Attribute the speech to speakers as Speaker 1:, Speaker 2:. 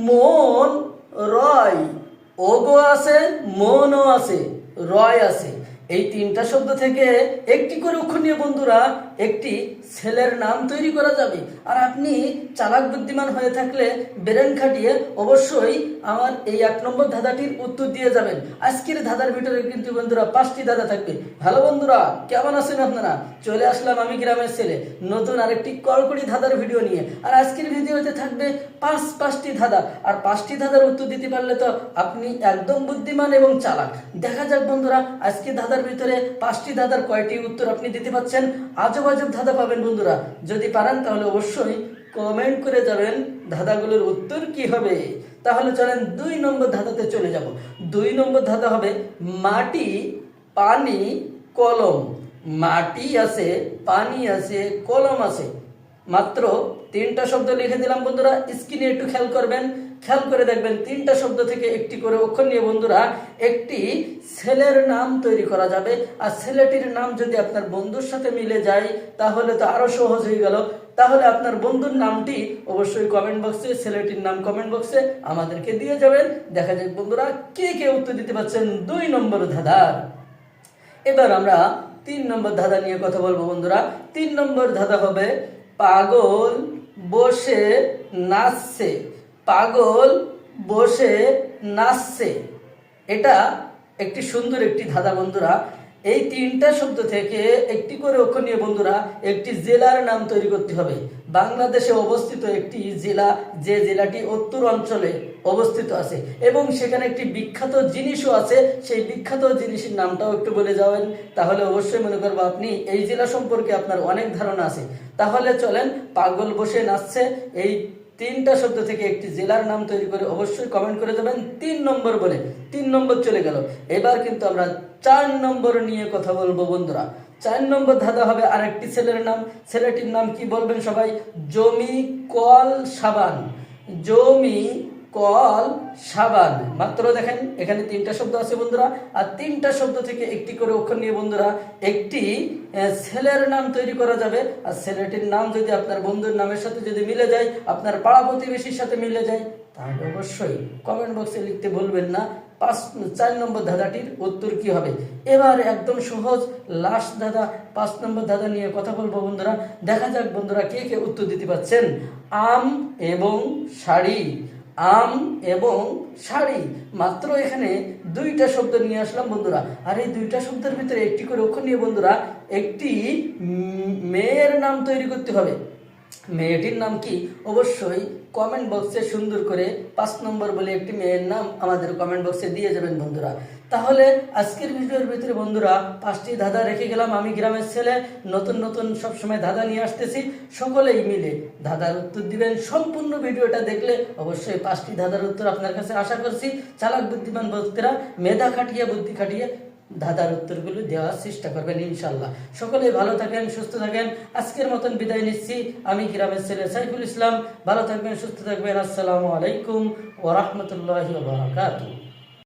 Speaker 1: মন রয়, ওগো আছে, মনও আছে, রয় আছে। এই তিনটা শব্দ থেকে একটি করে অক্ষর নিয়ে বন্ধুরা একটি ছেলের নাম তৈরি করা যাবে। আর আপনি চালাক বুদ্ধিমান হয়ে থাকলে ব্রেন খাটিয়ে অবশ্যই আমার এই 1 নম্বর ধাঁধাটির উত্তর দিয়ে যাবেন। আজকের ধাঁধার ভিতরে কিন্তু বন্ধুরা 5টি ধাঁধা থাকবে। হ্যালো বন্ধুরা, কেমন আছেন আপনারা? চলে আসলাম আমি গ্রামের ছেলে নতুন আরেকটি কড়কড়ি ধাঁধার ভিডিও নিয়ে। আর আজকের ভিডিওতে থাকবে 5টি ধাঁধা। আর 5টি ধাঁধার উত্তর দিতে পারলে তো আপনি একদম বুদ্ধিমান এবং চালাক। দেখা যাক বন্ধুরা আজকে ধাঁধার ভিতরে 5টি ধাঁধার কয়টি উত্তর আপনি দিতে পারছেন। আজব আজব ধাঁধা পাবেন বন্ধুরা। যদি পারেন তাহলে অবশ্যই কমেন্ট করে যাবেন ধাঁধাগুলোর উত্তর কি হবে। তাহলে চলেন 2 নম্বর ধাঁধাতে চলে যাব। 2 নম্বর ধাঁধা হবে মাটি, পানি, কলম। মাটি আছে, পানি আছে, কলম আছে। মাত্র 3টা শব্দ লিখে দিলাম বন্ধুরা। স্ক্রিনে একটু খেয়াল করবেন, খেয়াল করে দেখবেন 3টা শব্দ থেকে একটি করে অক্ষর নিয়ে বন্ধুরা একটি ছেলের নাম তৈরি করা যাবে। আর ছেলেটির নাম যদি আপনার বন্ধুর সাথে মিলে যায় তাহলে তো আরো সহজ হয়ে গেল। তাহলে আপনার বন্ধুর নামটি অবশ্যই কমেন্ট বক্সে, ছেলেটির নাম কমেন্ট বক্সে আমাদেরকে দিয়ে যাবেন। দেখা যাক বন্ধুরা কে কে উত্তর দিতে পারছেন 2 নম্বর ধাঁধার। এবার আমরা 3 নম্বর ধাঁধা নিয়ে কথা বলবো বন্ধুরা। 3 নম্বর ধাঁধা হবে পাগল বসে নাচছে। পাগল বসে নাচছে। এটা একটি সুন্দর একটি ধাঁধা বন্ধুরা। এই 3টা শব্দ থেকে একটি করে অক্ষর নিয়ে বন্ধুরা একটি জেলার নাম তৈরি করতে হবে। বাংলাদেশে অবস্থিত একটি জেলা, যে জেলাটি উত্তর অঞ্চলে অবস্থিত আছে এবং সেখানে একটি বিখ্যাত জিনিসও আছে। সেই বিখ্যাত জিনিসের নামটাও একটু বলে যাবেন, তাহলে অবশ্যই মনে করবো আপনি এই জেলা সম্পর্কে আপনার অনেক ধারণা আছে। তাহলে চলেন, পাগল বসে নাচছে, এই 3টা শব্দ থেকে একটি জেলার নাম তৈরি করে অবশ্যই কমেন্ট করে যাবেন 3 নম্বর বলে। 3 নম্বর চলে গেল। এবার কিন্তু আমরা 4 নম্বর নিয়ে কথা বলবো বন্ধুরা। 4 নম্বর ধাঁধা হবে আরেকটি ছেলের নাম। ছেলেটির নাম কি বলবেন সবাই? জমি, কল, সাবান। জমি, কল, সাবান। মাত্র দেখেন এখানে 3টা শব্দ আছে বন্ধুরা। আর 3টা শব্দ থেকে একটি করে অক্ষর নিয়ে বন্ধুরা একটি ছেলের নাম তৈরি করা যাবে। আর ছেলেটির নাম যদি আপনার বন্ধুর নামের সাথে যদি মিলে যায়, আপনার পাড়া প্রতিবেশীর সাথে মিলে যায়, তাহলে অবশ্যই কমেন্ট বক্সে লিখতে ভুলবেন না 4 নম্বর ধাঁধাটির উত্তর কি হবে। এবার একদম সহজ লাস্ট ধাঁধা 5 নম্বর ধাঁধা নিয়ে কথা বলবো বন্ধুরা। দেখা যাক বন্ধুরা কে কে উত্তর দিতে পারছেন। আম এবং শাড়ি। আম এবং শাড়ি। মাত্র এখানে 2টা শব্দ নিয়ে আসলাম বন্ধুরা। আর এই 2টা শব্দের ভিতরে একটি করে অক্ষর নিয়ে বন্ধুরা একটি মেয়ের নাম তৈরি করতে হবে। মেয়েটির নাম কি অবশ্যই কমেন্ট বক্সে সুন্দর করে 5 নম্বর বলে একটি মেয়ের নাম আমাদের কমেন্ট বক্সে দিয়ে যাবেন বন্ধুরা। তাহলে আজকের ভিডিওর ভিতরে বন্ধুরা 5টি ধাঁধা রেখে গেলাম। আমি গ্রামের ছেলে নতুন নতুন সবসময় ধাঁধা নিয়ে আসতেছি। সকলেই মিলে ধাঁধার উত্তর দিবেন। সম্পূর্ণ ভিডিওটা দেখলে অবশ্যই 5টি ধাঁধার উত্তর আপনার কাছে আশা করছি। চালাক বুদ্ধিমান ব্যক্তিরা মেধা খাটিয়ে বুদ্ধি খাটিয়ে ধাঁধার উত্তরগুলো দেওয়ার চেষ্টা করবেন ইনশাল্লাহ। সকলেই ভালো থাকেন, সুস্থ থাকেন। আজকের মতন বিদায় নিচ্ছি। আমি গ্রামের ছেলে সাইফুল ইসলাম। ভালো থাকবেন, সুস্থ থাকবেন। আসসালামু আলাইকুম ওয়া রাহমাতুল্লাহি ওয়া বারাকাতুহু।